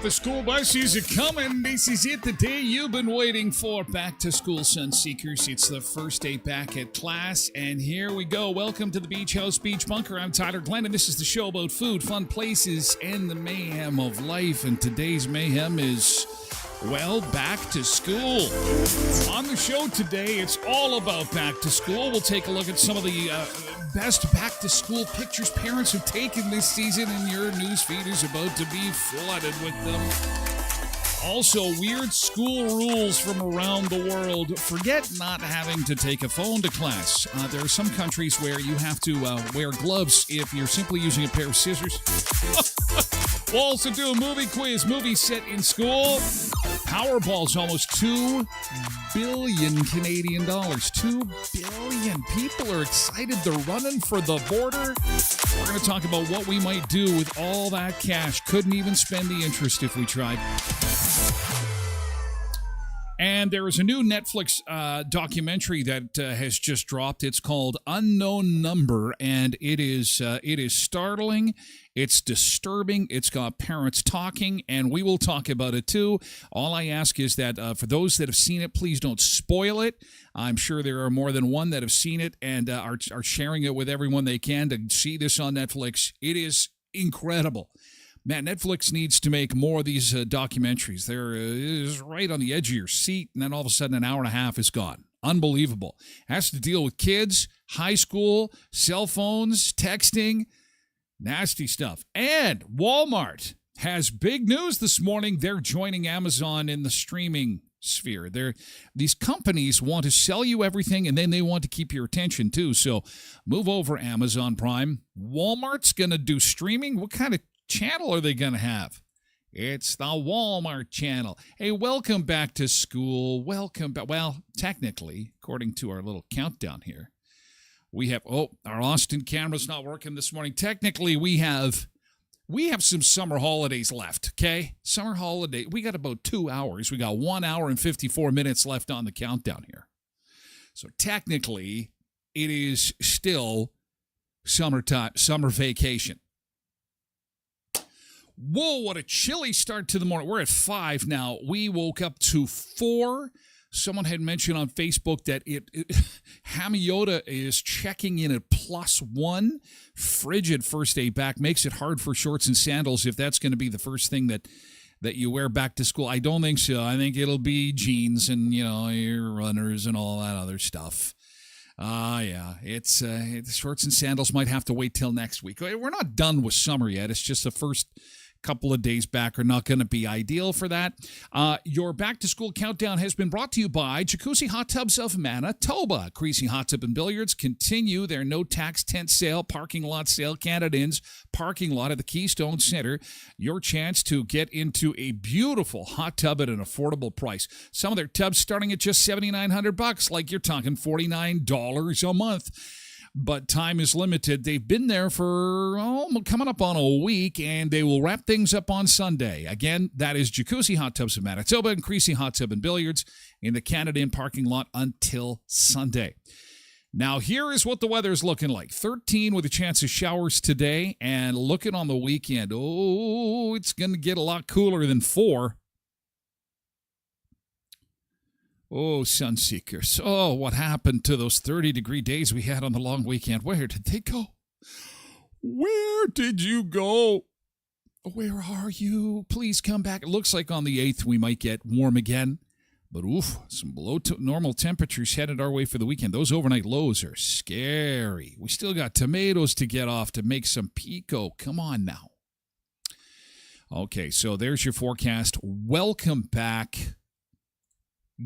The school buses are coming. This is it, the day you've been waiting for. Back to school, Sun Seekers. It's the first day back at class, and here we go. Welcome to the Beach House Beach Bunker. I'm Tyler Glen, and this is the show about food, fun places, and the mayhem of life. And today's mayhem is, well, back to school. On the show today, it's all about back to school. We'll take a look at some of the best back-to-school pictures parents have taken this season, and your newsfeed is about to be flooded with them. Also, weird school rules from around the world. Forget not having to take a phone to class. There are some countries where you have to wear gloves if you're simply using a pair of scissors. We'll also do a movie quiz. Movie set in school. Powerball's almost $2 billion Canadian dollars. 2 billion. People are excited. They're running for the border. We're going to talk about what we might do with all that cash. Couldn't even spend the interest if we tried. And there is a new Netflix documentary that has just dropped. It's called Unknown Number, and it is startling. It's disturbing. It's got parents talking, and we will talk about it too. All I ask is that for those that have seen it, please don't spoil it. I'm sure there are more than one that have seen it and are sharing it with everyone they can to see this on Netflix. It is incredible. Man, Netflix needs to make more of these documentaries. They're is right on the edge of your seat, and then all of a sudden an hour and a half is gone. Unbelievable. Has to deal with kids, high school, cell phones, texting, nasty stuff. And Walmart has big news this morning. They're joining Amazon in the streaming sphere. These companies want to sell you everything, and then they want to keep your attention too. So move over, Amazon Prime. Walmart's going to do streaming. What kind of channel are they going to have? It's the Walmart channel. Hey, welcome back to school. Welcome back. Well, technically, according to our little countdown here, we have, our Austin camera's not working this morning. Technically, we have some summer holidays left, okay? Summer holiday. We got about 2 hours. We got 1 hour and 54 minutes left on the countdown here. So technically, it is still summertime, summer vacation. Whoa, what a chilly start to the morning. We're at 5 now. We woke up to 4. Someone had mentioned on Facebook that Hamiyota is checking in at +1. Frigid first day back. Makes it hard for shorts and sandals if that's going to be the first thing that that you wear back to school? I don't think so. I think it'll be jeans and, your runners and all that other stuff. Yeah, it's shorts and sandals might have to wait till next week. We're not done with summer yet. It's just the first couple of days back are not going to be ideal for that. Your back-to-school countdown has been brought to you by Jacuzzi Hot Tubs of Manitoba. Creasy Hot Tub and Billiards continue their no-tax tent sale, parking lot sale, Canada Inn's parking lot at the Keystone Center. Your chance to get into a beautiful hot tub at an affordable price. Some of their tubs starting at just $7,900, like you're talking $49 a month. But time is limited. They've been there for coming up on a week, and they will wrap things up on Sunday. Again, that is Jacuzzi Hot Tubs of Manitoba and Creasy Hot Tub and Billiards in the Canada Inn parking lot until Sunday. Now, here is what the weather is looking like. 13 with a chance of showers today, and looking on the weekend, it's going to get a lot cooler than 4. Oh, Sunseekers. Oh, what happened to those 30-degree days we had on the long weekend? Where did they go? Where did you go? Where are you? Please come back. It looks like on the 8th we might get warm again. But some below normal temperatures headed our way for the weekend. Those overnight lows are scary. We still got tomatoes to get off to make some pico. Come on now. Okay, so there's your forecast. Welcome back.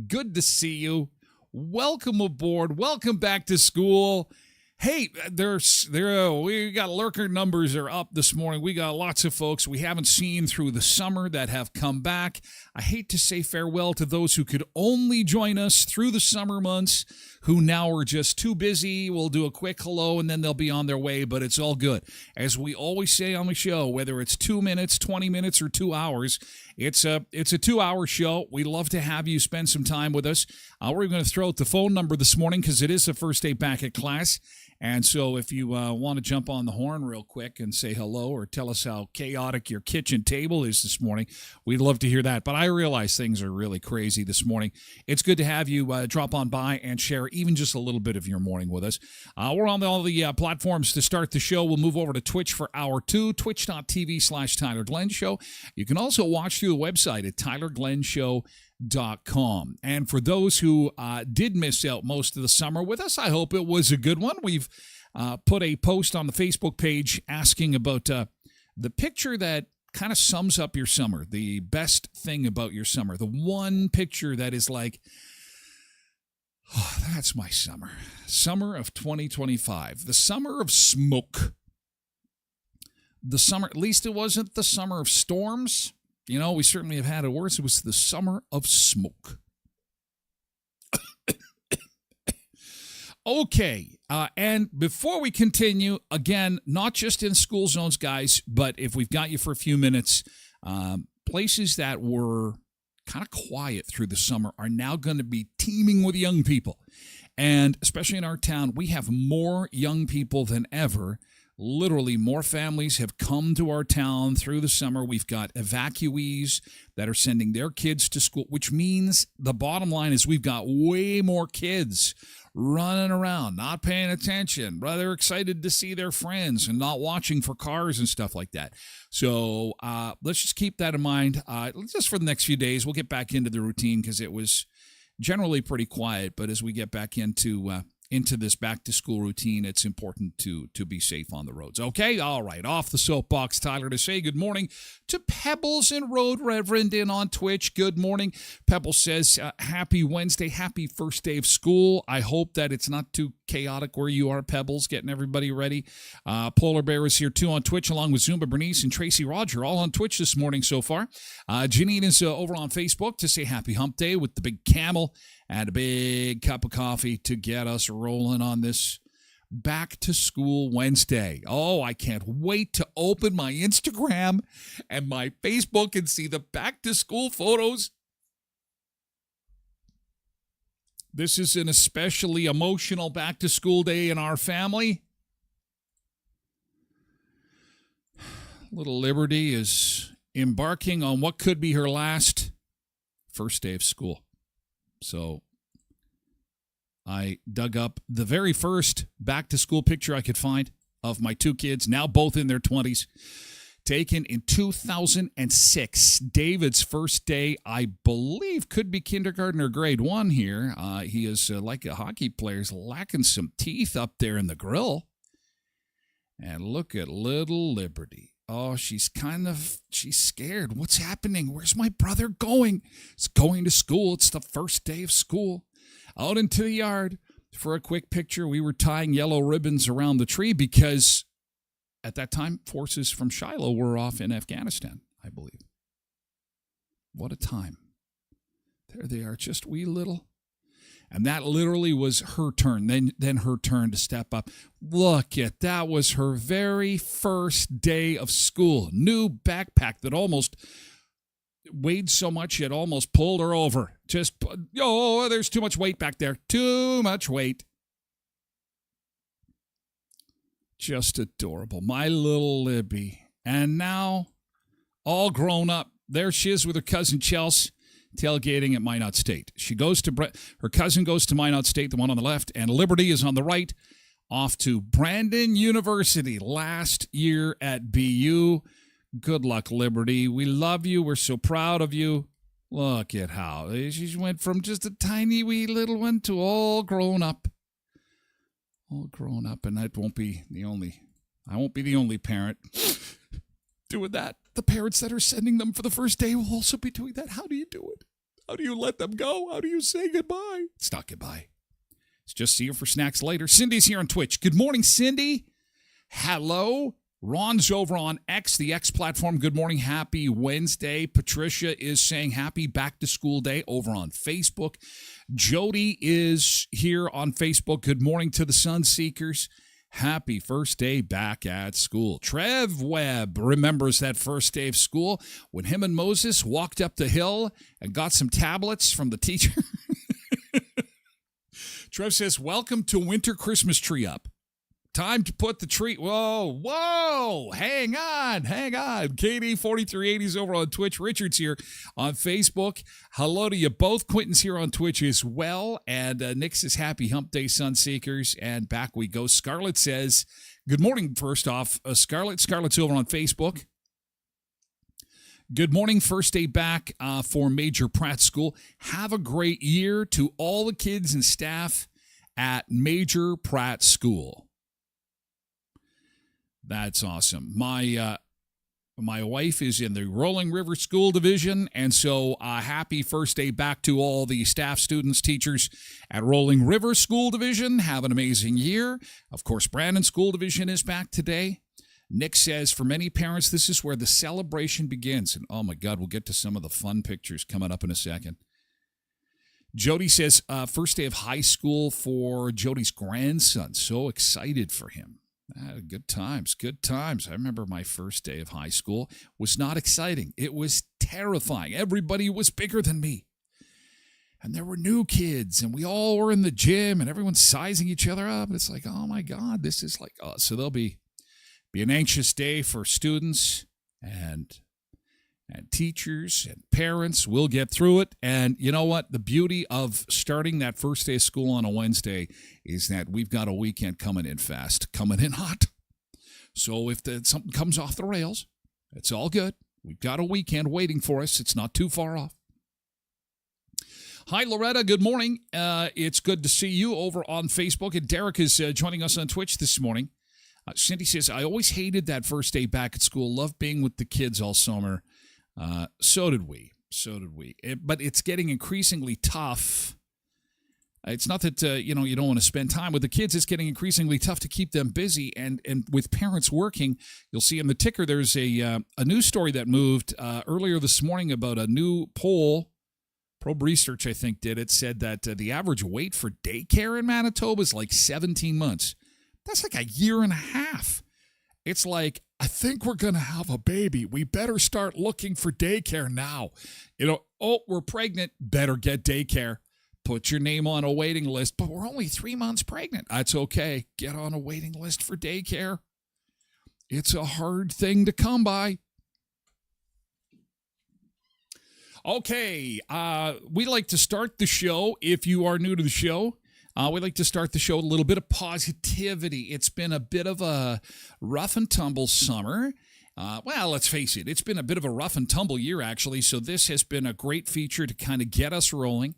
Good to see you. Welcome aboard. Welcome back to school. Hey, we got lurker numbers are up this morning. We got lots of folks we haven't seen through the summer that have come back. I hate to say farewell to those who could only join us through the summer months, who now are just too busy. We'll do a quick hello and then they'll be on their way, but it's all good. As we always say on the show, whether it's 2 minutes, 20 minutes, or 2 hours, it's a 2-hour show. We love to have you spend some time with us. We're going to throw out the phone number this morning because it is the first day back at class. And so if you want to jump on the horn real quick and say hello or tell us how chaotic your kitchen table is this morning, we'd love to hear that. But I realize things are really crazy this morning. It's good to have you drop on by and share even just a little bit of your morning with us. We're on all the platforms to start the show. We'll move over to Twitch for hour 2, twitch.tv/Tyler Glen Show. You can also watch through the website at tylerglenshow.com. And for those who did miss out most of the summer with us, I hope it was a good one. We've put a post on the Facebook page asking about the picture that kind of sums up your summer, the best thing about your summer, the one picture that is like, oh, that's my summer. Summer of 2025, the summer of smoke. The summer, at least it wasn't the summer of storms. We certainly have had it worse. It was the summer of smoke. Okay, and before we continue, again, not just in school zones, guys, but if we've got you for a few minutes, places that were kind of quiet through the summer are now going to be teeming with young people. And especially in our town, we have more young people than ever. Literally, more families have come to our town through the summer. We've got evacuees that are sending their kids to school, which means the bottom line is we've got way more kids running around, not paying attention, rather excited to see their friends and not watching for cars and stuff like that. So let's just keep that in mind. Just for the next few days, we'll get back into the routine because it was generally pretty quiet. But as we get back into this back-to-school routine, it's important to be safe on the roads. Okay? All right. Off the soapbox, Tyler, to say good morning to Pebbles and Road Reverend in on Twitch. Good morning. Pebbles says, happy Wednesday, happy first day of school. I hope that it's not too chaotic where you are, Pebbles, getting everybody ready. Polar Bear is here, too, on Twitch, along with Zumba Bernice and Tracy Roger, all on Twitch this morning so far. Janine is over on Facebook to say happy hump day with the big camel and a big cup of coffee to get us rolling on this back to school Wednesday. Oh, I can't wait to open my Instagram and my Facebook and see the back to school photos. This is an especially emotional back to school day in our family. Little Liberty is embarking on what could be her last first day of school. So I dug up the very first back-to-school picture I could find of my two kids, now both in their 20s, taken in 2006. David's first day, I believe, could be kindergarten or grade 1 here. He is like a hockey player. He's lacking some teeth up there in the grill. And look at little Liberty. Oh, she's scared. What's happening? Where's my brother going? He's going to school. It's the first day of school. Out into the yard. For a quick picture, we were tying yellow ribbons around the tree because at that time, forces from Shiloh were off in Afghanistan, I believe. What a time. There they are, just wee little. And that literally was her turn, then her turn to step up. Look at that was her very first day of school. New backpack that almost weighed so much it almost pulled her over. There's too much weight back there. Too much weight. Just adorable. My little Libby. And now, all grown up, there she is with her cousin Chelsea, tailgating at Minot State. Her cousin goes to Minot State, the one on the left, and Liberty is on the right, off to Brandon University, last year at BU. Good luck, Liberty. We love you. We're so proud of you. Look at how she went from just a tiny wee little one to all grown up. All grown up, and I won't be the only parent doing that. The parents that are sending them for the first day will also be doing that. How do you do it? How do you let them go? How do you say goodbye? It's not goodbye. It's just see you for snacks later. Cindy's here on Twitch. Good morning, Cindy. Hello. Ron's over on X, the X platform. Good morning. Happy Wednesday. Patricia is saying happy back to school day over on Facebook. Jody is here on Facebook. Good morning to the Sun Seekers. Happy first day back at school. Trev Webb remembers that first day of school when him and Moses walked up the hill and got some tablets from the teacher. Trev says, welcome to winter Christmas tree up. Time to put the tree. Whoa. Hang on. Katie 4380's over on Twitch. Richard's here on Facebook. Hello to you both. Quentin's here on Twitch as well. And Nick says, happy hump day, Sunseekers. And back we go. Scarlett says, good morning, first off. Scarlett's over on Facebook. Good morning, first day back for Major Pratt School. Have a great year to all the kids and staff at Major Pratt School. That's awesome. My wife is in the Rolling River School Division, and so happy first day back to all the staff, students, teachers at Rolling River School Division. Have an amazing year. Of course, Brandon School Division is back today. Nick says, for many parents, this is where the celebration begins. And oh my God, we'll get to some of the fun pictures coming up in a second. Jody says, first day of high school for Jody's grandson. So excited for him. Good times. I remember my first day of high school was not exciting. It was terrifying. Everybody was bigger than me. And there were new kids, and we all were in the gym, and everyone's sizing each other up. And it's like, oh my God, this is like, so there'll be an anxious day for students and teachers and parents. We'll get through it. And you know what? The beauty of starting that first day of school on a Wednesday is that we've got a weekend coming in fast, coming in hot. So if something comes off the rails, it's all good. We've got a weekend waiting for us. It's not too far off. Hi, Loretta. Good morning. It's good to see you over on Facebook. And Derek is joining us on Twitch this morning. Cindy says, I always hated that first day back at school. Loved being with the kids all summer. So did we. But it's getting increasingly tough. It's not that, you don't want to spend time with the kids. It's getting increasingly tough to keep them busy. And with parents working, you'll see in the ticker, there's a news story that moved earlier this morning about a new poll. Probe Research, I think, did it. Said that the average wait for daycare in Manitoba is like 17 months. That's like a year and a half. It's like, I think we're going to have a baby. We better start looking for daycare now. We're pregnant. Better get daycare. Put your name on a waiting list. But we're only 3 months pregnant. That's okay. Get on a waiting list for daycare. It's a hard thing to come by. Okay. We like to start the show, if you are new to the show, we like to start the show with a little bit of positivity. It's been a bit of a rough and tumble summer. Well, let's face it, it's been a bit of a rough and tumble year, actually. So this has been a great feature to kind of get us rolling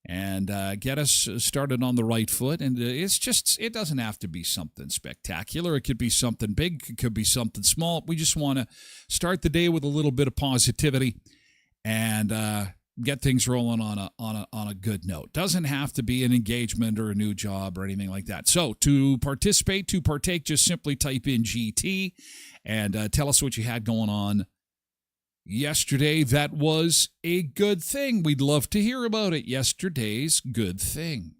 and get us started on the right foot. And it doesn't have to be something spectacular. It could be something big. It could be something small. We just want to start the day with a little bit of positivity and get things rolling on a good note. Doesn't have to be an engagement or a new job or anything like that. So to partake, just simply type in GT and tell us what you had going on yesterday. That was a good thing. We'd love to hear about it. Yesterday's good thing.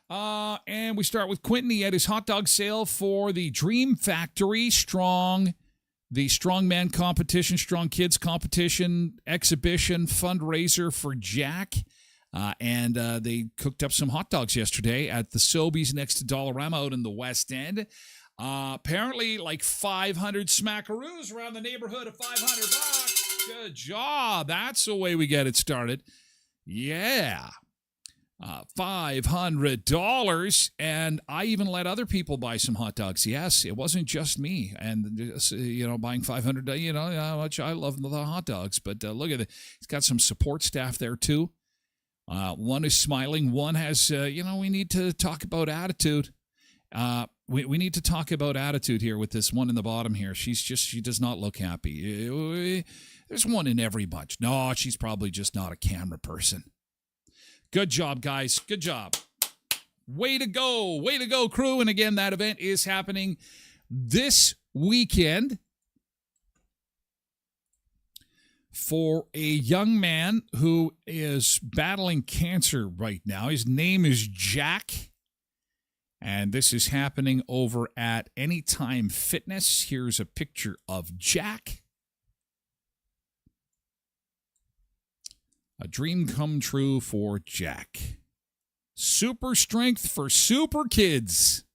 And we start with Quentin. He had his hot dog sale for the Dream Factory the Strongman competition, Strong Kids competition, exhibition, fundraiser for Jack. And they cooked up some hot dogs yesterday at the Sobeys next to Dollarama out in the West End. Apparently like 500 smackaroos around the neighborhood of $500. Good job. That's the way we get it started. Yeah. $500. And I even let other people buy some hot dogs. Yes, it wasn't just me. And, buying 500, how much I love the hot dogs. But look at it. He's got some support staff there too. One is smiling. One has, we need to talk about attitude. We need to talk about attitude here with this one in the bottom here. She does not look happy. There's one in every bunch. No, she's probably just not a camera person. Good job, guys. Good job. Way to go. Way to go, crew. And again, that event is happening this weekend for a young man who is battling cancer right now. His name is Jack. And this is happening over at Anytime Fitness. Here's a picture of Jack. A dream come true for Jack. Super strength for super kids.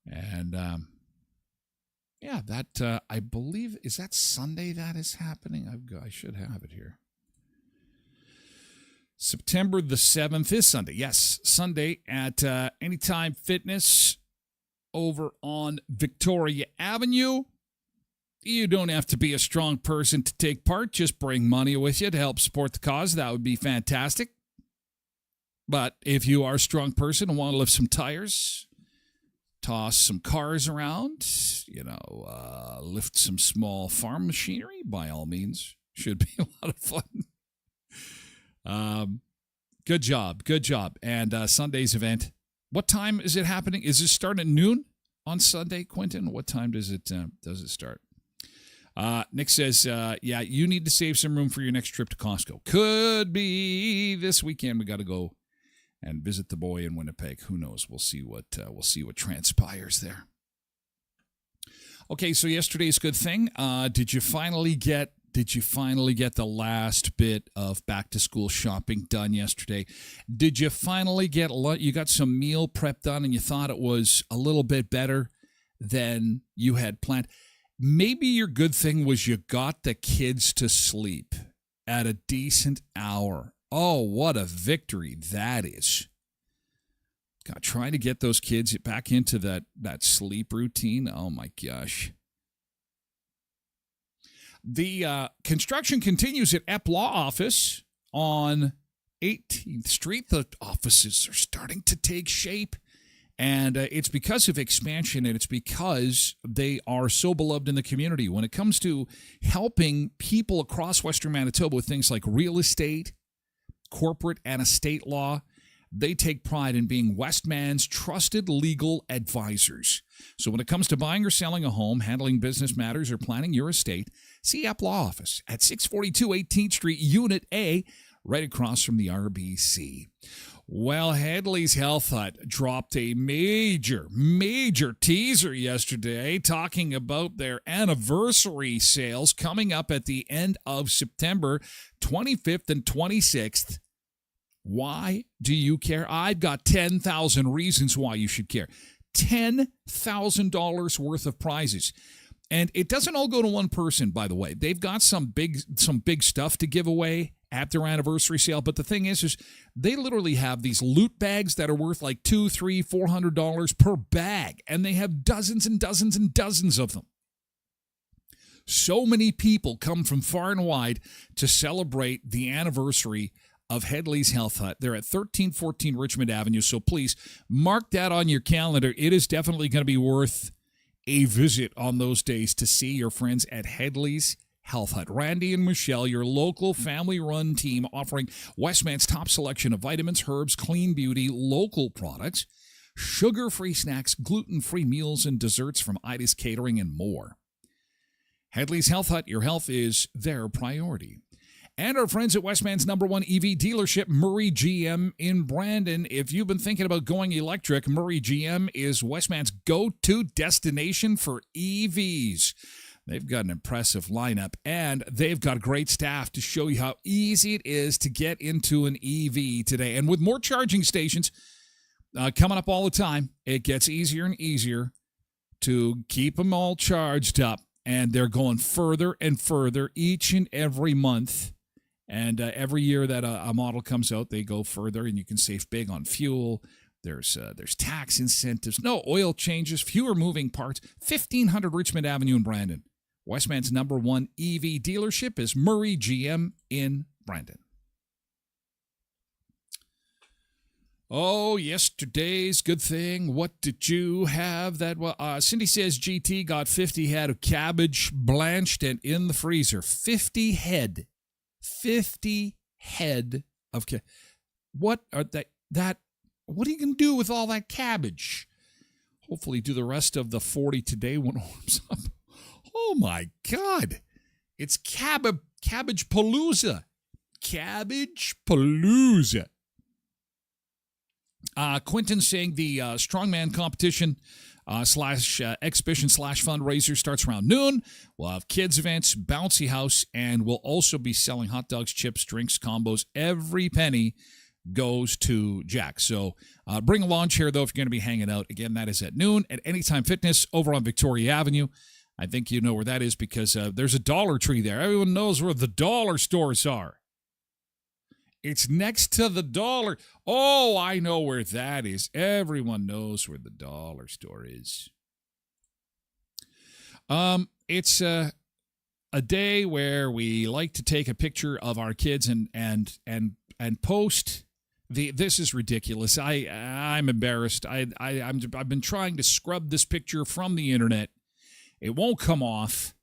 And, that, I believe, is that Sunday that is happening? I should have it here. September the 7th is Sunday. Yes, Sunday at Anytime Fitness over on Victoria Avenue. You don't have to be a strong person to take part. Just bring money with you to help support the cause. That would be fantastic. But if you are a strong person and want to lift some tires, toss some cars around, lift some small farm machinery, by all means, should be a lot of fun. Good job. And Sunday's event, what time is it happening? Is it start at noon on Sunday, Quentin? What time does it start? Nick says, you need to save some room for your next trip to Costco. Could be this weekend. We got to go and visit the boy in Winnipeg. Who knows? We'll see what transpires there. Okay, so yesterday's good thing. Did you finally get the last bit of back to school shopping done yesterday? Did you finally get you got some meal prep done and you thought it was a little bit better than you had planned? Maybe your good thing was you got the kids to sleep at a decent hour. Oh, what a victory that is. God, trying to get those kids back into that sleep routine. Oh, my gosh. The construction continues at Epp Law Office on 18th Street. The offices are starting to take shape. And it's because of expansion, and it's because they are so beloved in the community. When it comes to helping people across Western Manitoba with things like real estate, corporate and estate law, they take pride in being Westman's trusted legal advisors. So when it comes to buying or selling a home, handling business matters, or planning your estate, see Epp Law Office at 642 18th Street, Unit A, right across from the RBC. Well, Hedley's Health Hut dropped a major teaser yesterday talking about their anniversary sales coming up at the end of September 25th and 26th. Why do you care? I've got 10,000 reasons why you should care. $10,000 worth of prizes. And it doesn't all go to one person, by the way. They've got some big stuff to give away at their anniversary sale. But the thing is they literally have these loot bags that are worth like $200, $300, $400 per bag, and they have dozens and dozens and dozens of them. So many people come from far and wide to celebrate the anniversary of Headley's Health Hut. They're at 1314 Richmond Avenue, so please mark that on your calendar. It is definitely going to be worth a visit on those days to see your friends at Headley's Health Hut. Randy and Michelle, your local family-run team offering Westman's top selection of vitamins, herbs, clean beauty, local products, sugar-free snacks, gluten-free meals and desserts from Ida's Catering, and more. Headley's Health Hut, your health is their priority. And our friends at Westman's #1 EV dealership, Murray GM in Brandon. If you've been thinking about going electric, Murray GM is Westman's go-to destination for EVs. They've got an impressive lineup, and they've got great staff to show you how easy it is to get into an EV today. And with more charging stations coming up all the time, it gets easier and easier to keep them all charged up. And they're going further and further each and every month. And every year that a model comes out, they go further, and you can save big on fuel. There's tax incentives, no oil changes, fewer moving parts. 1500 Richmond Avenue in Brandon. Westman's #1 EV dealership is Murray GM in Brandon. Oh, yesterday's good thing. What did you have? Cindy says GT got 50 head of cabbage blanched and in the freezer. 50 head. 50 head of cabbage. What are what are you going to do with all that cabbage? Hopefully do the rest of the 40 today when it warms up. Oh, my God. It's cabbage palooza. Cabbage palooza. Quentin saying the strongman competition slash exhibition slash fundraiser starts around noon. We'll have kids events, bouncy house, and we'll also be selling hot dogs, chips, drinks, combos. Every penny goes to Jack. So bring a lawn chair, though, if you're going to be hanging out. Again, that is at noon at Anytime Fitness over on Victoria Avenue. I think you know where that is because there's a Dollar Tree there. Everyone knows where the dollar stores are. It's next to the dollar. Oh, I know where that is. Everyone knows where the dollar store is. It's a day where we like to take a picture of our kids and post. This is ridiculous. I'm embarrassed. I've been trying to scrub this picture from the internet. It won't come off.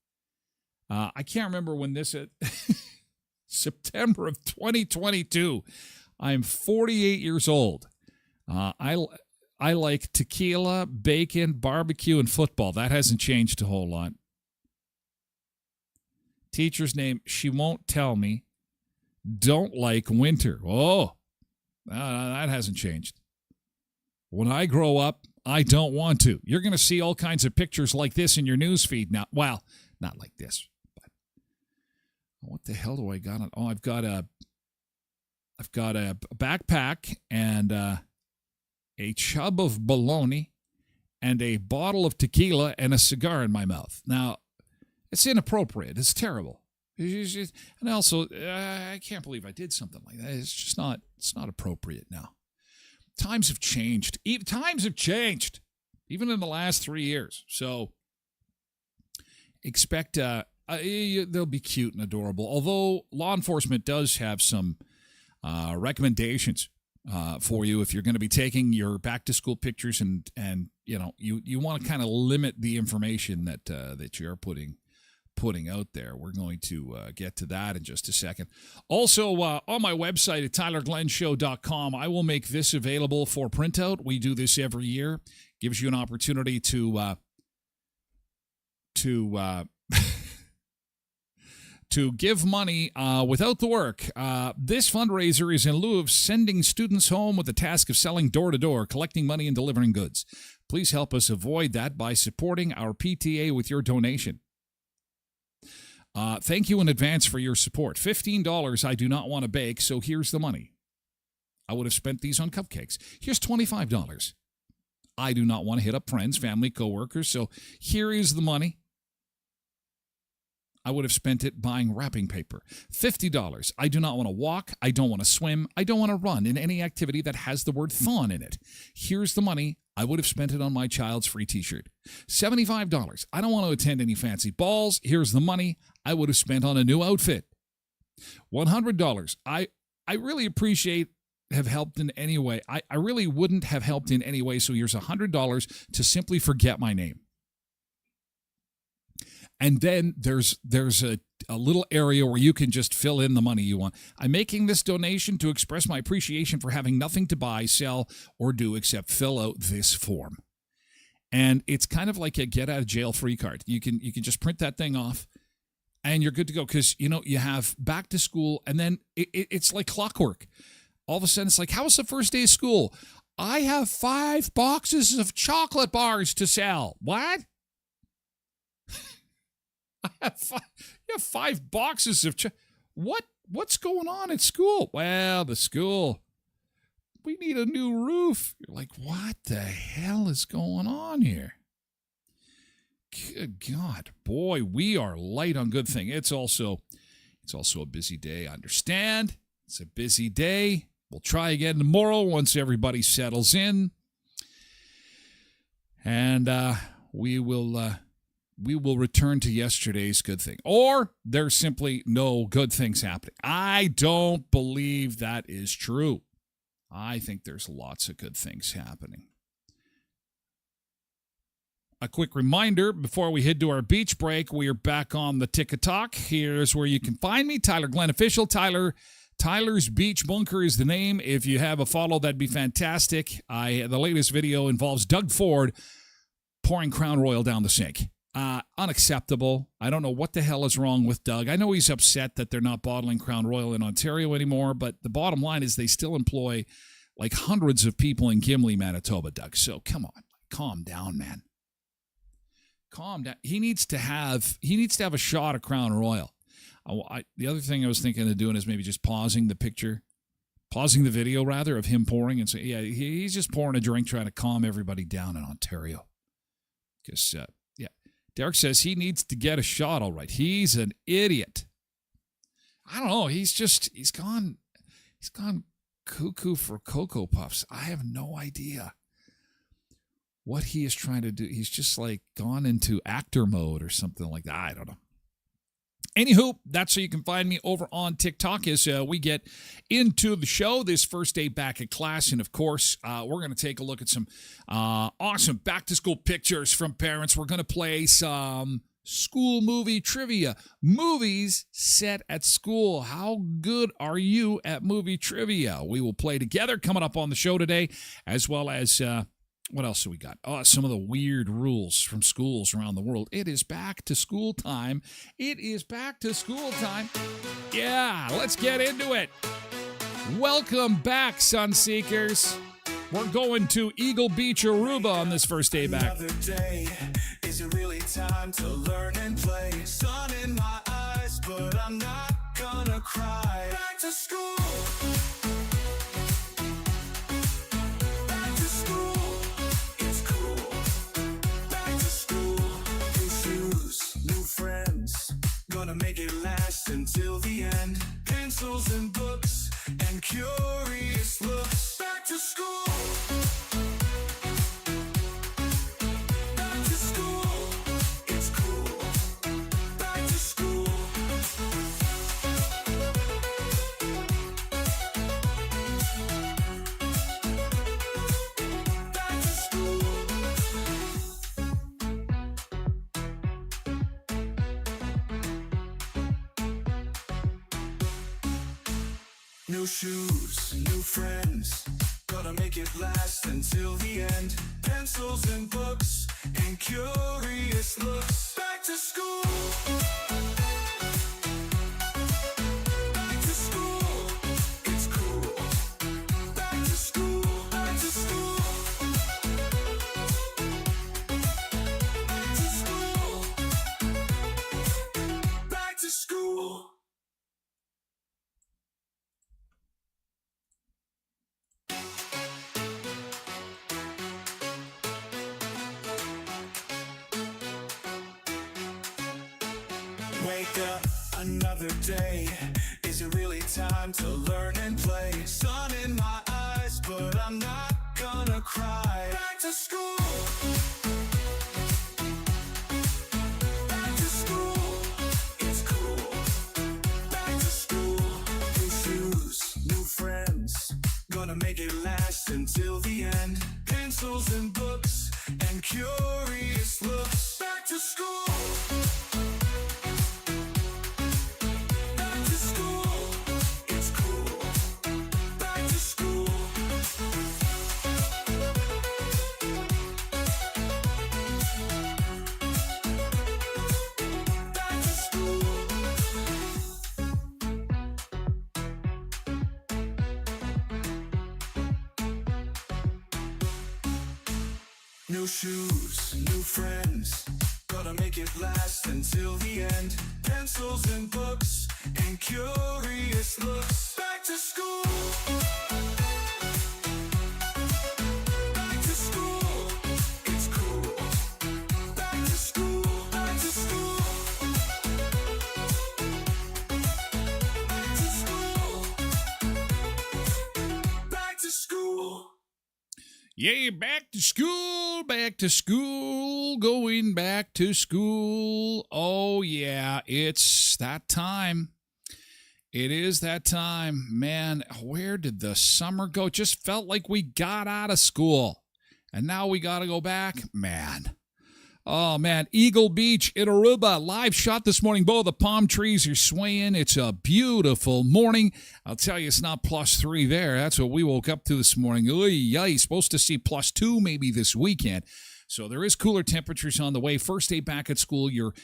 I can't remember when this. September of 2022. I'm 48 years old. I like tequila, bacon, barbecue, and football. That hasn't changed a whole lot. Teacher's name, she won't tell me. Don't like winter. Oh, that hasn't changed. When I grow up, I don't want to. You're going to see all kinds of pictures like this in your news feed now. Well, not like this. What the hell do I got on? Oh, I've got a backpack and a chub of bologna and a bottle of tequila and a cigar in my mouth. Now, it's inappropriate. It's terrible. And also, I can't believe I did something like that. It's just not. It's not appropriate now. Times have changed. Times have changed, even in the last 3 years. So, expect. They'll be cute and adorable. Although law enforcement does have some recommendations for you if you're going to be taking your back to school pictures and you want to kind of limit the information that you're putting out there. We're going to get to that in just a second. Also, on my website at tylerglenshow.com, I will make this available for printout. We do this every year. Gives you an opportunity to give money without the work. This fundraiser is in lieu of sending students home with the task of selling door-to-door, collecting money, and delivering goods. Please help us avoid that by supporting our PTA with your donation. Thank you in advance for your support. $15 I do not want to bake, so here's the money. I would have spent these on cupcakes. Here's $25. I do not want to hit up friends, family, coworkers, so here is the money. I would have spent it buying wrapping paper. $50. I do not want to walk. I don't want to swim. I don't want to run in any activity that has the word fun in it. Here's the money. I would have spent it on my child's free t-shirt. $75. I don't want to attend any fancy balls. Here's the money. I would have spent on a new outfit. $100. I really appreciate have helped in any way. I really wouldn't have helped in any way, so here's $100 to simply forget my name. And then there's a little area where you can just fill in the money you want. I'm making this donation to express my appreciation for having nothing to buy, sell, or do except fill out this form. And it's kind of like a get out of jail free card. You can just print that thing off and you're good to go, because you have back to school, and then it's like clockwork. All of a sudden it's like, how was the first day of school? I have 5 boxes of chocolate bars to sell. What? You have 5 boxes of what's going on at school? Well, the school, we need a new roof. You're like, what the hell is going on here? Good God, boy, we are light on good thing. It's also a busy day. I understand. It's a busy day. We'll try again tomorrow once everybody settles in. And we will return to yesterday's good thing. Or there's simply no good things happening. I don't believe that is true. I think there's lots of good things happening. A quick reminder before we head to our beach break, we are back on the TikTok. Here's where you can find me, Tyler Glen Official. Tyler's Beach Bunker is the name. If you have a follow, that'd be fantastic. The latest video involves Doug Ford pouring Crown Royal down the sink. Unacceptable. I don't know what the hell is wrong with Doug. I know he's upset that they're not bottling Crown Royal in Ontario anymore, but the bottom line is they still employ like hundreds of people in Gimli, Manitoba, Doug. So come on, calm down, man. Calm down. He needs to have a shot of Crown Royal. The other thing I was thinking of doing is maybe just pausing the video rather of him pouring and say, yeah, he's just pouring a drink trying to calm everybody down in Ontario. Because, Derek says he needs to get a shot, all right. He's an idiot. I don't know. He's gone cuckoo for Cocoa Puffs. I have no idea what he is trying to do. He's just like gone into actor mode or something like that. I don't know. Anywho, that's where you can find me over on TikTok as we get into the show this first day back at class. And, of course, we're going to take a look at some awesome back-to-school pictures from parents. We're going to play some school movie trivia. Movies set at school. How good are you at movie trivia? We will play together coming up on the show today, as well as... what else do we got? Oh, some of the weird rules from schools around the world. It is back to school time. It is back to school time. Yeah, let's get into it. Welcome back, Sunseekers. We're going to Eagle Beach, Aruba on this first day back. Another day. Is it really time to learn and play? Sun in my eyes, but I'm not gonna cry. Back to school. Gonna make it last until the end. Pencils and books and curious looks. Back to school. Back to school. It's cool. Back to school. Back to school. New shoes, new friends, gonna make it last until the end. Pencils and books and curious looks. Back to school. Back to school. It's cool. Back to school. Back to school. Back to school. Back to school. time to learn and play. Sun in my eyes, but I'm not gonna cry. Back to school. Back to school. It's cool. Back to school. New shoes, new friends. Gonna make it last until the end. Pencils and books and curious looks. Back to school. Back to school. It's cool. Back to school. Back to school. New shoes, new friends. Gotta make it last until the end. Pencils and books and curious looks. Back to school. Back to school. It's cool. Back to school. Back to school. Back to school. Back to school. Yay, back to school, going back to school. Oh, yeah, it's that time. It is that time. Man, where did the summer go? It just felt like we got out of school, and now we got to go back. Man. Oh, man, Eagle Beach in Aruba, live shot this morning. Both the palm trees are swaying. It's a beautiful morning. I'll tell you, it's not +3 there. That's what we woke up to this morning. Oy, supposed to see +2 maybe this weekend. So there is cooler temperatures on the way. First day back at school, your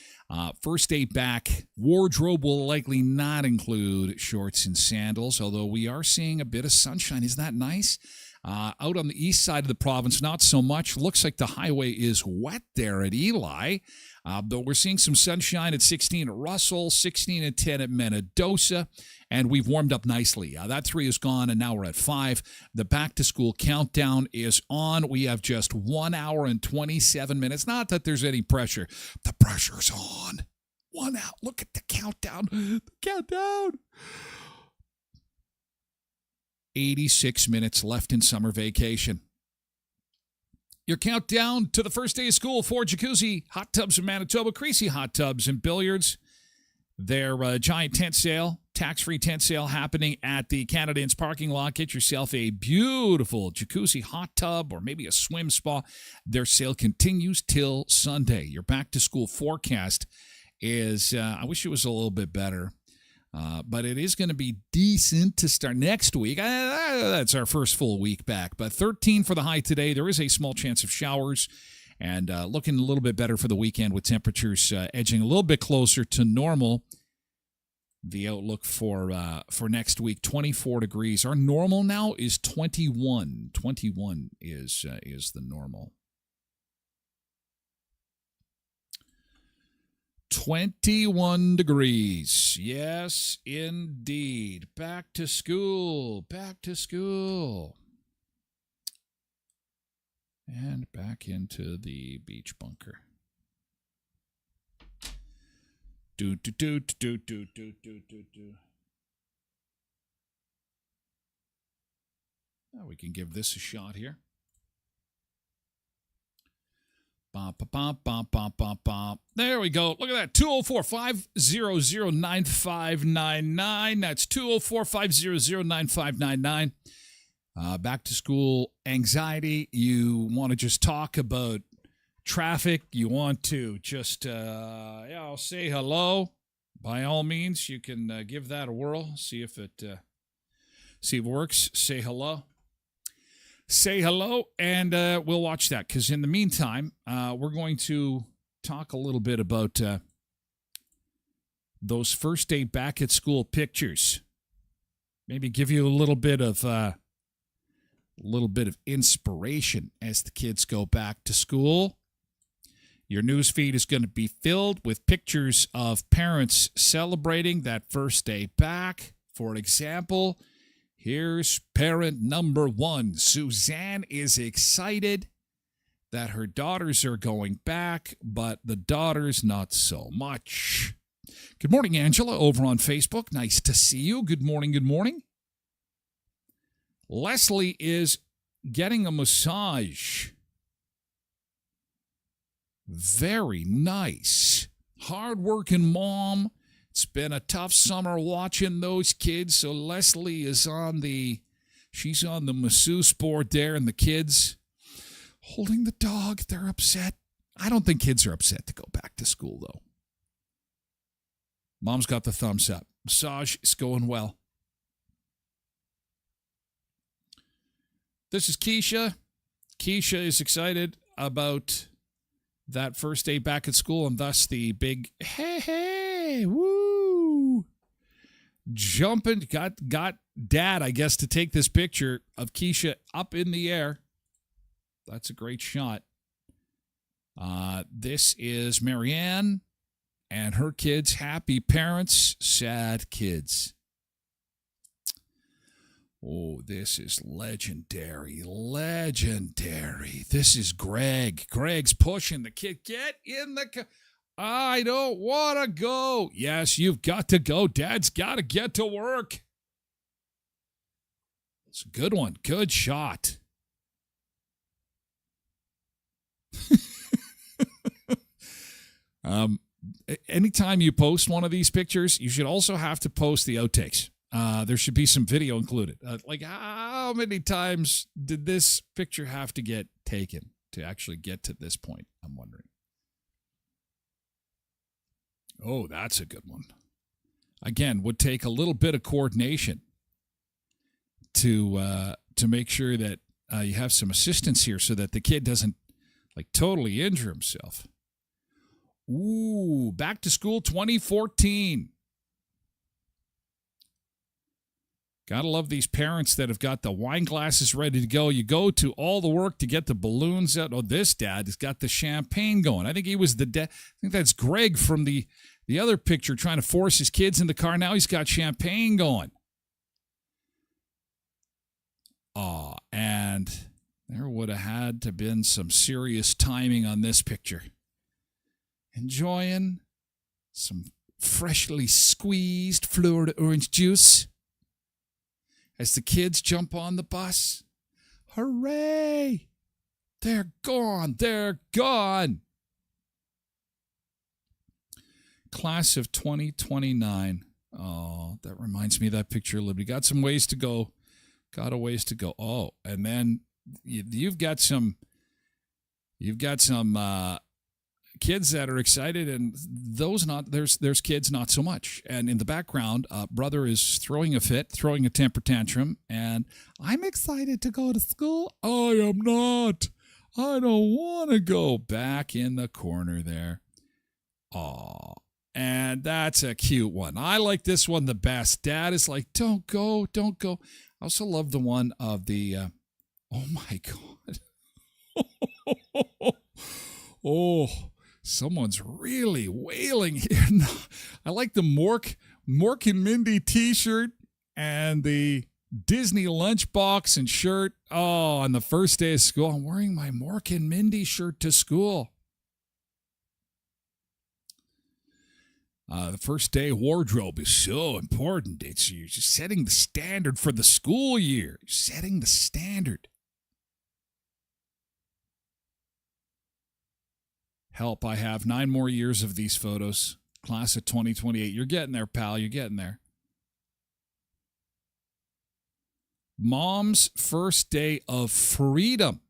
first day back wardrobe will likely not include shorts and sandals, although we are seeing a bit of sunshine. Isn't that nice? Out on the east side of the province, not so much. Looks like the highway is wet there at Eli. But we're seeing some sunshine at 16 at Russell, 16 and 10 at Mendoza, and we've warmed up nicely. That 3 is gone, and now we're at 5. The back-to-school countdown is on. We have just 1 hour and 27 minutes. Not that there's any pressure. The pressure's on. 1 hour. Look at the countdown. The countdown. 86 minutes left in summer vacation. Your countdown to the first day of school for Jacuzzi Hot Tubs in Manitoba, Creasy Hot Tubs and Billiards. Their giant tent sale, tax-free tent sale happening at the Canada Inns parking lot. Get yourself a beautiful jacuzzi hot tub or maybe a swim spa. Their sale continues till Sunday. Your back-to-school forecast is, I wish it was a little bit better. But it is going to be decent to start next week. That's our first full week back. But 13 for the high today. There is a small chance of showers. And looking a little bit better for the weekend with temperatures edging a little bit closer to normal. The outlook for next week, 24 degrees. Our normal now is 21. 21 is the normal. 21 degrees. Yes, indeed. Back to school. Back to school. And back into the beach bunker. Do. Now we can give this a shot here. There we go. Look at that. 204-500-9599. That's 204-500-9599. Back to school anxiety. You want to just talk about traffic. You want to just, I'll say hello. By all means, you can give that a whirl. See if it works. Say hello. Say hello, and we'll watch that. Because in the meantime, we're going to talk a little bit about those first day back at school pictures. Maybe give you a little bit of inspiration as the kids go back to school. Your news feed is going to be filled with pictures of parents celebrating that first day back. For example, here's parent number 1. Suzanne is excited that her daughters are going back, but the daughters not so much. Good morning, Angela, over on Facebook. Nice to see you. Good morning, good morning. Leslie is getting a massage. Very nice. Hard-working mom. It's been a tough summer watching those kids, so Leslie is she's on the masseuse board there, and the kids holding the dog. They're upset. I don't think kids are upset to go back to school, though. Mom's got the thumbs up. Massage is going well. This is Keisha. Keisha is excited about that first day back at school, and thus the big hey, woo, jumping. Got Dad, I guess, to take this picture of Keisha up in the air. That's a great shot. This is Marianne and her kids. Happy parents, sad kids. Oh, this is legendary. This is Greg. Greg's pushing the kid. Get in the car. I don't want to go. Yes, you've got to go. Dad's got to get to work. It's a good one. Good shot. Anytime you post one of these pictures, you should also have to post the outtakes. There should be some video included. Like, how many times did this picture have to get taken to actually get to this point? I'm wondering. Oh, that's a good one. Again, would take a little bit of coordination to make sure that you have some assistance here so that the kid doesn't totally injure himself. Ooh, back to school 2014. Gotta love these parents that have got the wine glasses ready to go. You go to all the work to get the balloons out. Oh, this dad has got the champagne going. I think he was I think that's Greg from the other picture trying to force his kids in the car. Now he's got champagne going. Oh, and there would have had to been some serious timing on this picture. Enjoying some freshly squeezed Florida orange juice as the kids jump on the bus. Hooray! They're gone. They're gone. Class of 2029. Oh, that reminds me of that picture of Liberty. Got some ways to go. Got a ways to go. Oh, and then you've got some kids that are excited, and there's kids not so much. And in the background, brother is throwing a fit, throwing a temper tantrum, and I'm excited to go to school. I am not. I don't want to go. Back in the corner there. Aw, and that's a cute one. I like this one the best. Dad is like, don't go, don't go. I also love the one of the, oh my God. Oh, someone's really wailing here. I like the Mork and Mindy t-shirt and the Disney lunchbox and shirt. Oh, on the first day of school, I'm wearing my Mork and Mindy shirt to school. The first day wardrobe is so important. You're just setting the standard for the school year. You're setting the standard. Help, I have 9 more years of these photos. Class of 2028. You're getting there, pal. You're getting there. Mom's first day of freedom.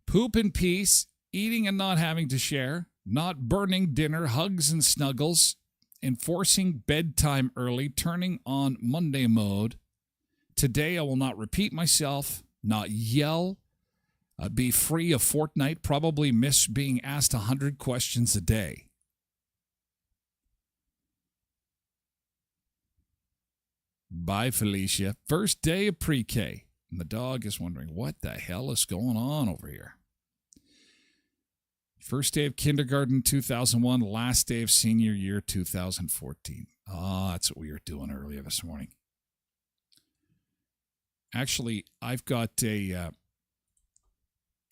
Poop in peace, eating and not having to share, not burning dinner, hugs and snuggles, enforcing bedtime early, turning on Monday mode. Today I will not repeat myself, not yell, be free of Fortnite, probably miss being asked 100 questions a day. Bye, Felicia. First day of pre-K. And the dog is wondering, what the hell is going on over here? First day of kindergarten, 2001. Last day of senior year, 2014. That's what we were doing earlier this morning. Actually, I've got a...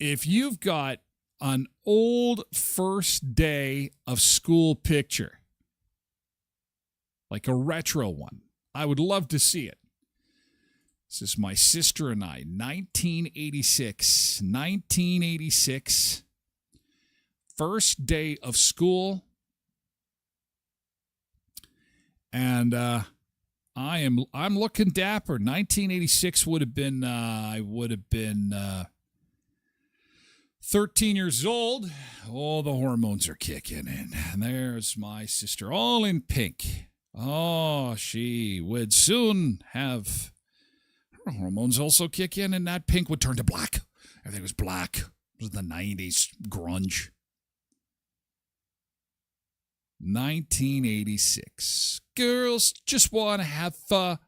if you've got an old first day of school picture, like a retro one. I would love to see it. This is my sister and I, 1986. 1986. First day of school. And I'm looking dapper. 1986 would have been I would have been 13 years old. Oh, the hormones are kicking in. And there's my sister, all in pink. Oh, she would soon have her hormones also kick in, and that pink would turn to black. Everything was black. It was the 90s grunge. 1986. Girls just want to have fun.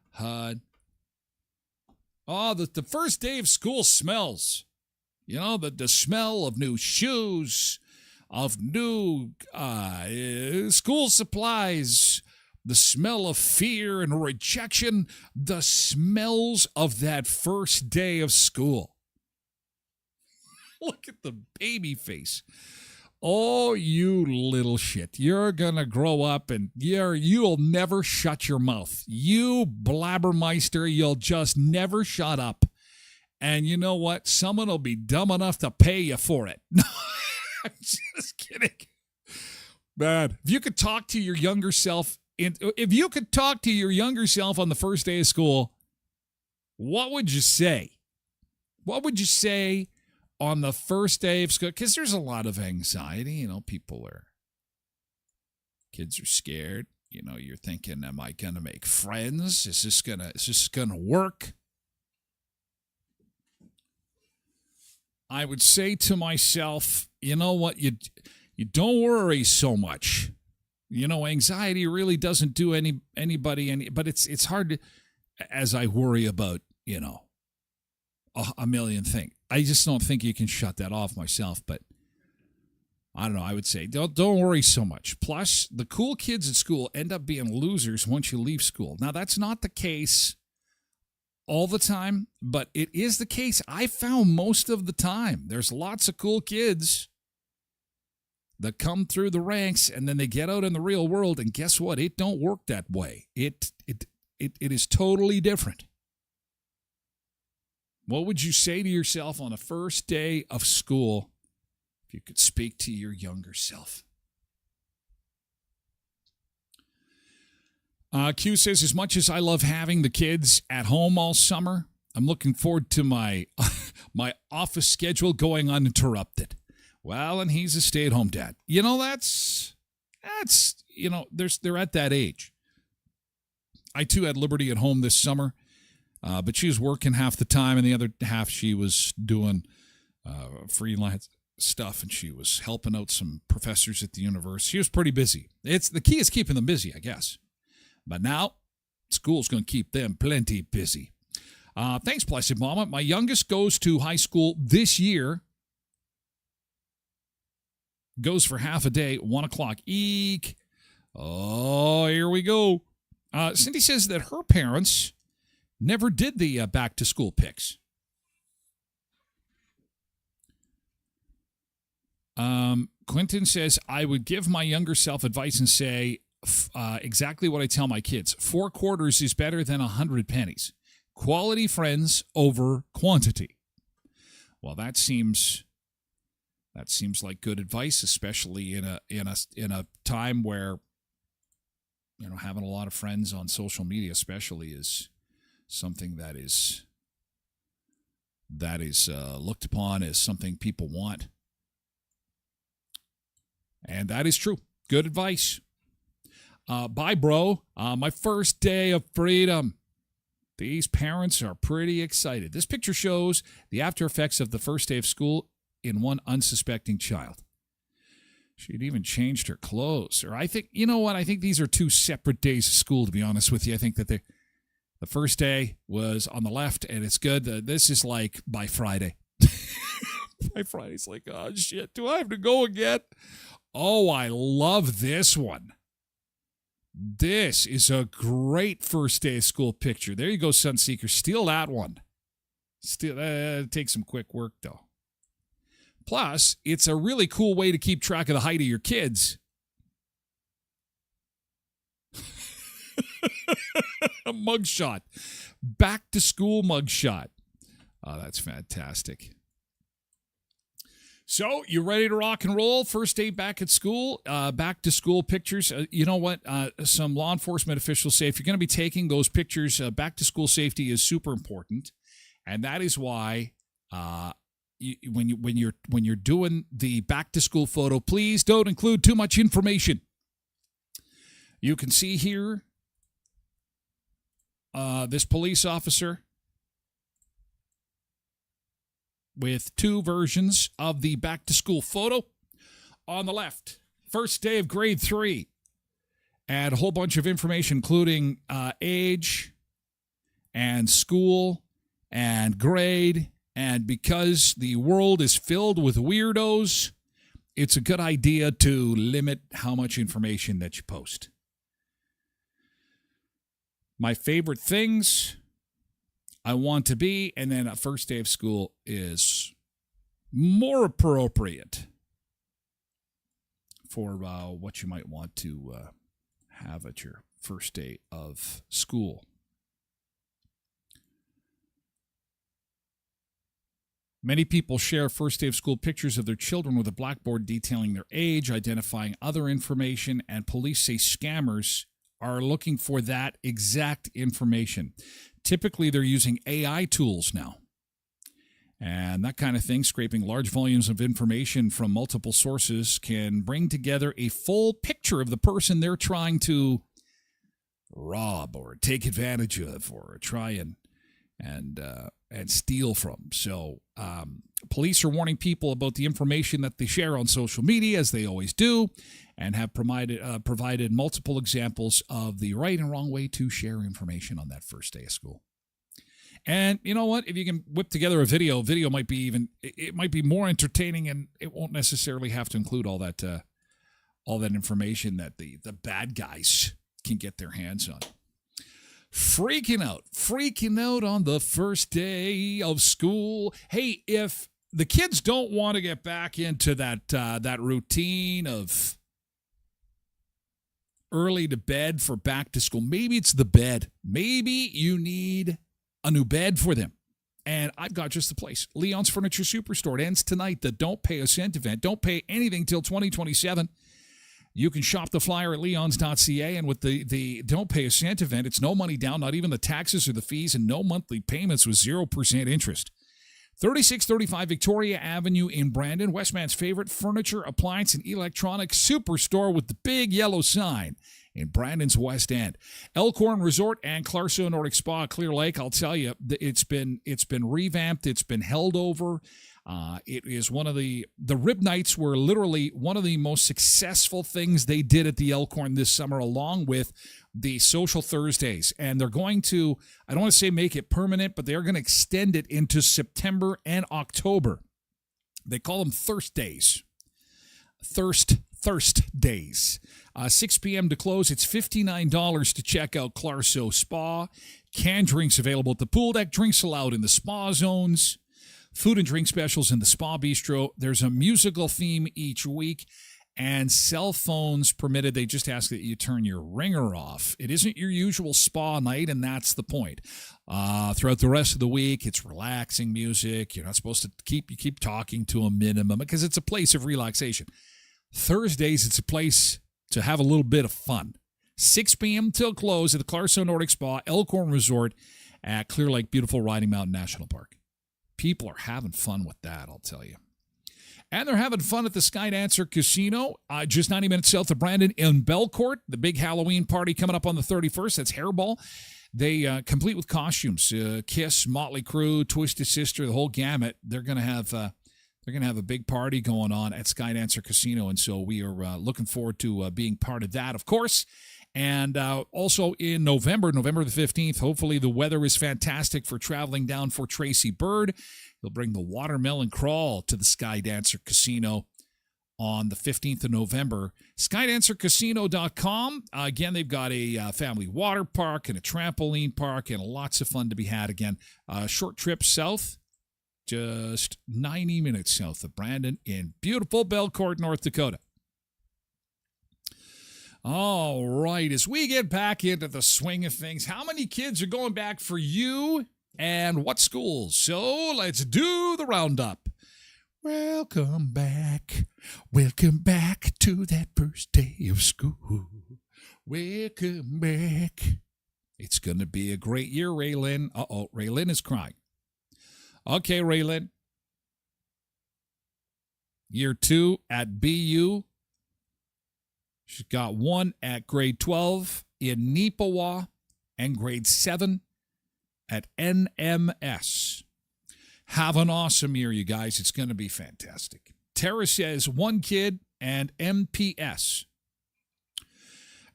Oh, the first day of school smells. You know, the smell of new shoes, of new school supplies, the smell of fear and rejection, the smells of that first day of school. Look at the baby face. Oh, you little shit. You're going to grow up and you'll never shut your mouth. You blabbermeister, you'll just never shut up. And you know what? Someone will be dumb enough to pay you for it. No, I'm just kidding. Man, if you could talk to your younger self, on the first day of school, what would you say? What would you say on the first day of school? Because there's a lot of anxiety. You know, kids are scared. You know, you're thinking, am I going to make friends? Is this gonna work? I would say to myself, you know what? You don't worry so much. You know, anxiety really doesn't do anybody any, but it's hard to, as I worry about, you know, a million things. I just don't think you can shut that off myself, but I don't know. I would say don't worry so much. Plus, the cool kids at school end up being losers once you leave school. Now, that's not the case all the time, but it is the case I found most of the time. There's lots of cool kids that come through the ranks and then they get out in the real world, and guess what? It don't work that way. It is totally different. What would you say to yourself on the first day of school if you could speak to your younger self? Q says, as much as I love having the kids at home all summer, I'm looking forward to my my office schedule going uninterrupted. Well, and he's a stay-at-home dad. You know, that's you know, they're at that age. I, too, had Liberty at home this summer, but she was working half the time, and the other half she was doing freelance stuff, and she was helping out some professors at the university. She was pretty busy. The key is keeping them busy, I guess. But now, school's going to keep them plenty busy. Thanks, Blessed Mama. My youngest goes to high school this year. Goes for half a day, 1 o'clock. Eek. Oh, here we go. Cindy says that her parents never did the back-to-school pics. Quentin says, I would give my younger self advice and say exactly what I tell my kids. 4 quarters is better than 100 pennies. Quality friends over quantity. Well, that seems like good advice, especially in a time where, you know, having a lot of friends on social media especially is something that is looked upon as something people want. And that is true. Good advice. Bye, bro. My first day of freedom. These parents are pretty excited. This picture shows the after effects of the first day of school in one unsuspecting child. She'd even changed her clothes. Or I think, you know what? I think these are 2 separate days of school, to be honest with you. I think that the first day was on the left, and it's good. This is like by Friday. By Friday, it's like, oh, shit, do I have to go again? Oh, I love this one. This is a great first day of school picture. There you go, Sunseeker. Steal that one. It takes some quick work, though. Plus, it's a really cool way to keep track of the height of your kids. A mugshot. Back to school mugshot. Oh, that's fantastic. So, you ready to rock and roll? First day back at school, back to school pictures. You know what? Some law enforcement officials say if you're going to be taking those pictures, back to school safety is super important, and that is why when you're doing the back to school photo, please don't include too much information. You can see here this police officer with two versions of the back-to-school photo. On the left, first day of grade 3, and a whole bunch of information, including age and school and grade. And because the world is filled with weirdos, it's a good idea to limit how much information that you post. My favorite things I want to be, and then a first day of school is more appropriate for what you might want to have at your first day of school. Many people share first day of school pictures of their children with a blackboard detailing their age, identifying other information, and police say scammers are looking for that exact information. Typically, they're using AI tools now. And that kind of thing, scraping large volumes of information from multiple sources, can bring together a full picture of the person they're trying to rob or take advantage of or try and steal from. So police are warning people about the information that they share on social media, as they always do, and have provided multiple examples of the right and wrong way to share information on that first day of school. And you know what? If you can whip together a video might be it might be more entertaining, and it won't necessarily have to include all that information that the bad guys can get their hands on. Freaking out on the first day of school. Hey, if the kids don't want to get back into that routine of early to bed for back to school, maybe it's the bed. Maybe you need a new bed for them. And I've got just the place. Leon's Furniture Superstore. It ends tonight. The Don't Pay a Cent event. Don't pay anything till 2027. You can shop the flyer at leons.ca, and with the Don't Pay a Cent event, it's no money down, not even the taxes or the fees, and no monthly payments with 0% interest. 3635 Victoria Avenue in Brandon, Westman's favorite furniture, appliance, and electronics superstore with the big yellow sign in Brandon's West End. Elkhorn Resort and Clarso Nordic Spa, Clear Lake. I'll tell you, it's been revamped. It's been held over. It is one of the Rib Nights were literally one of the most successful things they did at the Elkhorn this summer, along with the Social Thursdays. And they're going to, I don't want to say make it permanent, but they're going to extend it into September and October. They call them Thirst Days. Thirst Days. 6 p.m. to close. It's $59 to check out Clarso Spa. Canned drinks available at the pool deck. Drinks allowed in the spa zones. Food and drink specials in the Spa Bistro. There's a musical theme each week, and cell phones permitted. They just ask that you turn your ringer off. It isn't your usual spa night, and that's the point. Throughout the rest of the week, it's relaxing music. You're not supposed to keep talking to a minimum because it's a place of relaxation. Thursdays, it's a place to have a little bit of fun. 6 p.m. till close at the Clarso Nordic Spa, Elkhorn Resort at Clear Lake, beautiful Riding Mountain National Park. People are having fun with that, I'll tell you. And they're having fun at the Skydancer Casino, just 90 minutes south of Brandon in Belcourt. The big Halloween party coming up on the 31st. That's Hairball. They complete with costumes. Kiss, Motley Crue, Twisted Sister, the whole gamut. They're going to have a big party going on at Skydancer Casino, and so we are looking forward to being part of that, of course. And also in November the 15th, hopefully the weather is fantastic for traveling down for Tracy Bird. He'll bring the Watermelon Crawl to the Skydancer Casino on the 15th of November. SkydancerCasino.com. Again, they've got a family water park and a trampoline park and lots of fun to be had again. Short trip south just 90 minutes south of Brandon in beautiful Belcourt, North Dakota. All right, as we get back into the swing of things, how many kids are going back for you and what schools? So let's do the roundup. Welcome back to that first day of school. Welcome back. It's going to be a great year, Raylyn. Uh-oh, Raylyn is crying. Okay, Raylyn. Year 2 at BU. She's got 1 at grade 12 in Neepawa and grade 7 at NMS. Have an awesome year, you guys. It's going to be fantastic. Tara says 1 kid and MPS.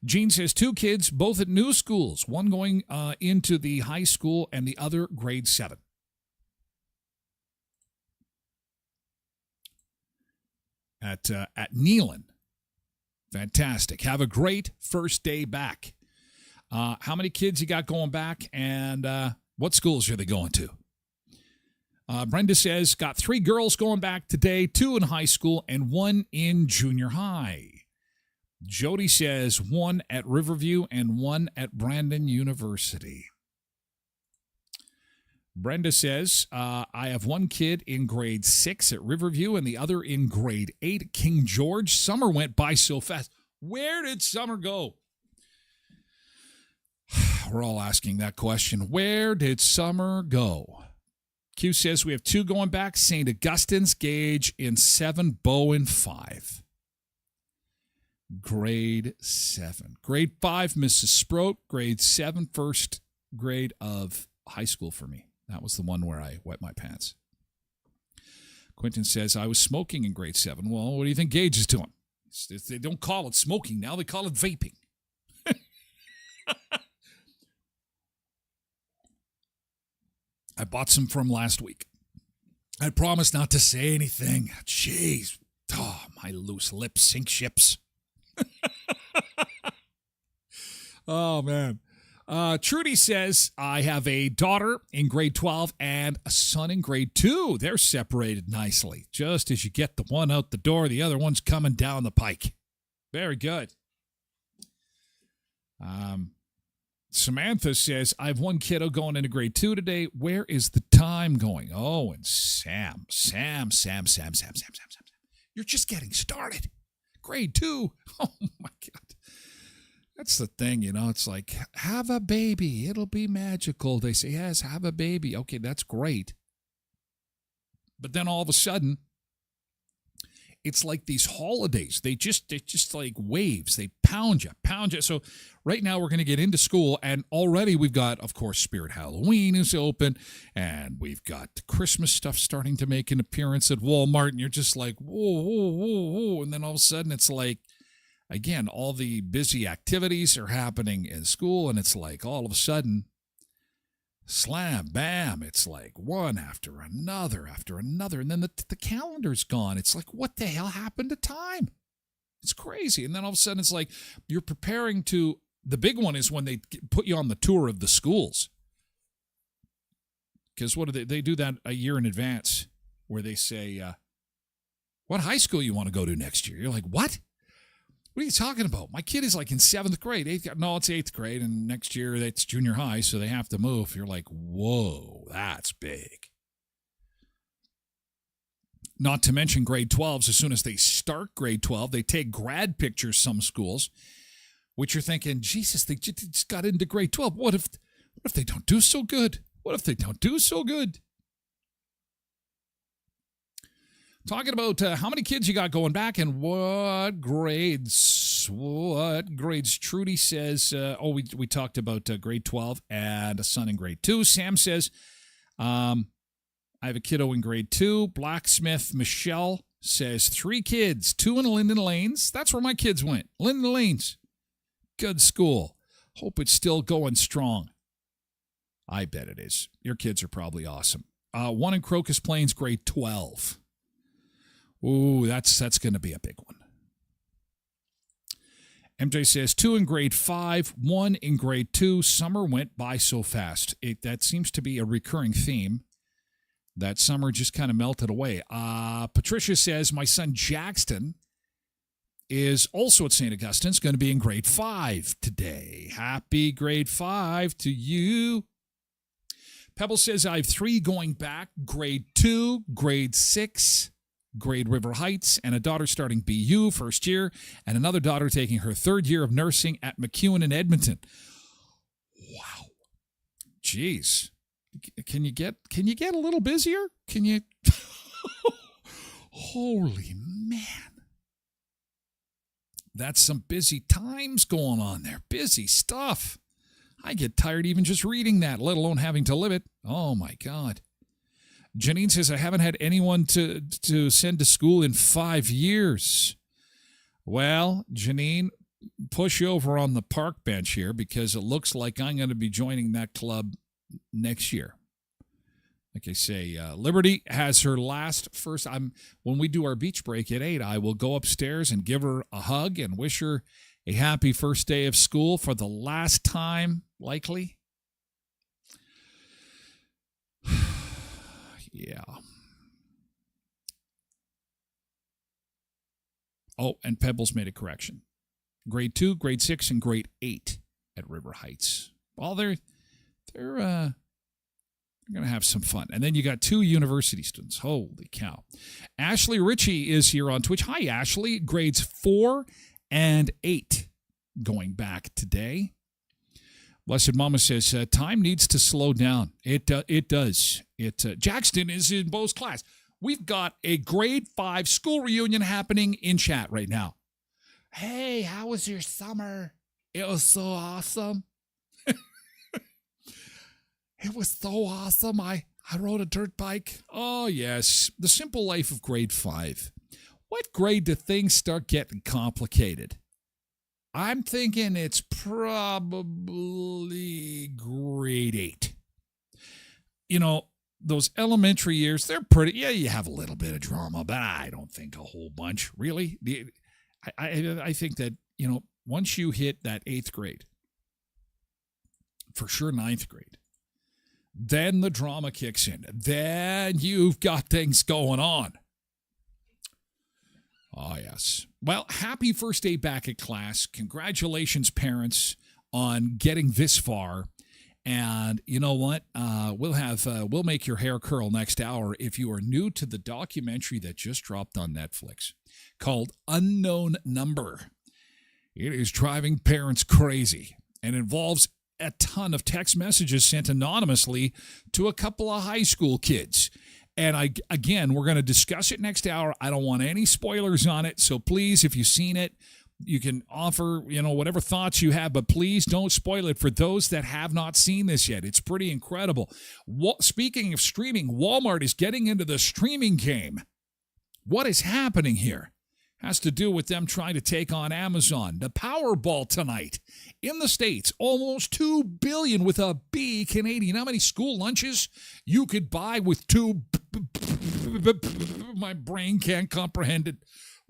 Jean says 2 kids, both at new schools. 1 going into the high school and the other grade 7. At Neelan. Fantastic. Have a great first day back. How many kids you got going back, and what schools are they going to? Brenda says, got 3 girls going back today, 2 in high school and 1 in junior high. Jody says 1 at Riverview and 1 at Brandon University. Brenda says, I have 1 kid in grade 6 at Riverview and the other in grade 8 at King George. Summer went by so fast. Where did summer go? We're all asking that question. Where did summer go? Q says we have 2 going back. St. Augustine's, Gage in 7, Bow in 5. Grade 7. Grade 5, Mrs. Sproat. Grade 7, first grade of high school for me. That was the one where I wet my pants. Quentin says, I was smoking in grade 7. Well, what do you think Gage is doing? They don't call it smoking now. They call it vaping. I bought some from last week. I promised not to say anything. Jeez. Oh, my loose lips sink ships. Oh, man. Trudy says, I have a daughter in grade 12 and a son in grade 2. They're separated nicely. Just as you get the one out the door, the other one's coming down the pike. Very good. Samantha says, I have 1 kiddo going into grade 2 today. Where is the time going? Oh, and Sam. You're just getting started. Grade 2. Oh, my God. That's the thing, you know. It's like, have a baby. It'll be magical. They say, yes, have a baby. Okay, that's great. But then all of a sudden, it's like these holidays. They just like waves. They pound you. So right now we're going to get into school, and already we've got, of course, Spirit Halloween is open, and we've got the Christmas stuff starting to make an appearance at Walmart, and you're just like, whoa. And then all of a sudden it's like, again, all the busy activities are happening in school, and it's like all of a sudden, slam, bam, it's like one after another, and then the calendar's gone. It's like, what the hell happened to time? It's crazy. And then all of a sudden, it's like you're preparing to, the big one is when they put you on the tour of the schools. Because what do they do that a year in advance, where they say, what high school you want to go to next year? You're like, what? What are you talking about? My kid is like in 7th grade. No, it's 8th grade, and next year it's junior high, so they have to move. You're like, whoa, that's big. Not to mention grade 12s. As soon as they start grade 12, they take grad pictures, some schools, which you're thinking, Jesus, they just got into grade 12. What if they don't do so good? Talking about how many kids you got going back and what grades. Trudy says, we talked about grade 12 and a son in grade 2. Sam says, I have a kiddo in grade 2. Blacksmith Michelle says 3 kids, 2 in Linden Lanes. That's where my kids went. Linden Lanes. Good school. Hope it's still going strong. I bet it is. Your kids are probably awesome. 1 in Crocus Plains, grade 12. Ooh, that's going to be a big one. MJ says 2 in grade 5, 1 in grade 2. Summer went by so fast. That seems to be a recurring theme. That summer just kind of melted away. Patricia says, my son Jackson is also at St. Augustine's, going to be in grade 5 today. Happy grade 5 to you. Pebble says, I have 3 going back, grade 2, grade 6, grade River Heights, and a daughter starting BU first year, and another daughter taking her 3rd year of nursing at McEwen in Edmonton. Wow. Jeez. Can you get a little busier? Can you? Holy man. That's some busy times going on there. Busy stuff. I get tired even just reading that, let alone having to live it. Oh, my God. Janine says, I haven't had anyone to send to school in 5 years. Well, Janine, push you over on the park bench here because it looks like I'm going to be joining that club next year. Like I say, Liberty has her when we do our beach break at 8, I will go upstairs and give her a hug and wish her a happy first day of school for the last time, likely. Yeah. Oh, and Pebbles made a correction. Grade 2, grade 6, and grade 8 at River Heights. Well, they're going to have some fun. And then you got 2 university students. Holy cow. Ashley Ritchie is here on Twitch. Hi, Ashley. Grades 4 and 8 going back today. Blessed Mama says, time needs to slow down. It does. Jackson is in Bo's class. We've got a grade 5 school reunion happening in chat right now. Hey, how was your summer? It was so awesome. It was so awesome. I rode a dirt bike. Oh, yes. The simple life of grade 5. What grade do things start getting complicated? I'm thinking it's probably grade 8. You know, those elementary years, they're pretty, yeah, you have a little bit of drama, but I don't think a whole bunch, really. I think that, you know, once you hit that 8th grade, for sure 9th grade, then the drama kicks in. Then you've got things going on. Oh, yes. Well, happy first day back at class. Congratulations, parents, on getting this far. And you know what? We'll make your hair curl next hour if you are new to the documentary that just dropped on Netflix called Unknown Number. It is driving parents crazy and involves a ton of text messages sent anonymously to a couple of high school kids. And we're going to discuss it next hour. I don't want any spoilers on it. So please, if you've seen it, you can offer, whatever thoughts you have, but please don't spoil it for those that have not seen this yet. It's pretty incredible. Speaking of streaming, Walmart is getting into the streaming game. What is happening here? Has to do with them trying to take on Amazon. The Powerball tonight in the States, almost $2 billion with a B Canadian. How many school lunches you could buy with my brain can't comprehend it.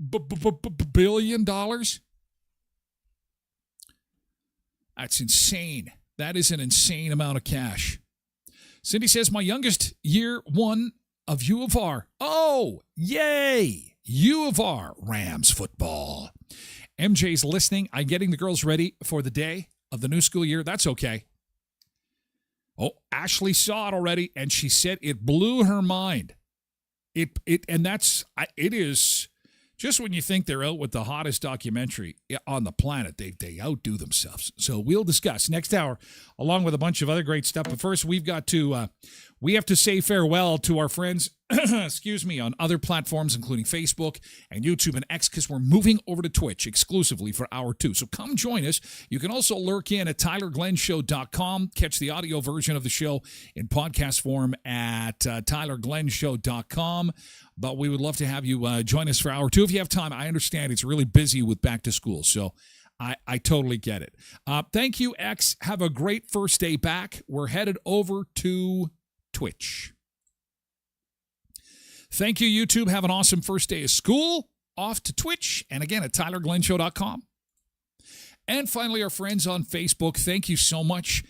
$1 billion? That's insane. That is an insane amount of cash. Cindy says, my youngest year 1 of U of R. Oh, yay! U of R Rams football. MJ's listening. I'm getting the girls ready for the day of the new school year. That's okay. Oh, Ashley saw it already, and she said it blew her mind. It is just when you think they're out with the hottest documentary on the planet, they outdo themselves. So we'll discuss next hour, along with a bunch of other great stuff. But first, we have to say farewell to our friends, on other platforms, including Facebook and YouTube and X, because we're moving over to Twitch exclusively for Hour 2. So come join us. You can also lurk in at TylerGlenShow.com. Catch the audio version of the show in podcast form at TylerGlenShow.com. But we would love to have you join us for Hour 2 if you have time. I understand it's really busy with back to school, so I totally get it. Thank you, X. Have a great first day back. We're headed over to Twitch. Thank you, YouTube. Have an awesome first day of school. Off to Twitch. And again, at TylerGlenShow.com. And finally, our friends on Facebook, thank you so much.